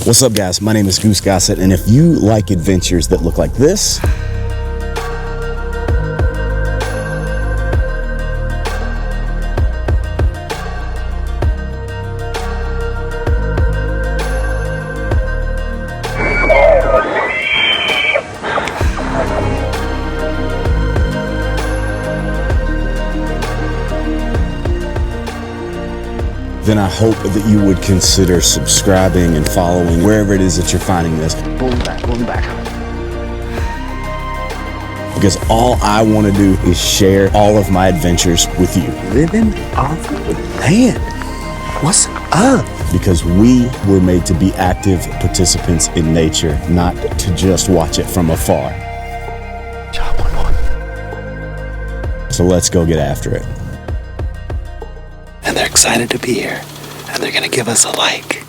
What's up, guys? My name is Goose Gossett, and if you like adventures that look like this, then I hope that you would consider subscribing and following wherever it is that you're finding this. Pull me back. Because all I want to do is share all of my adventures with you. Living off the land. What's up? Because we were made to be active participants in nature, not to just watch it from afar. Job 1-1. So let's go get after it. And they're excited to be here. And they're gonna give us a like.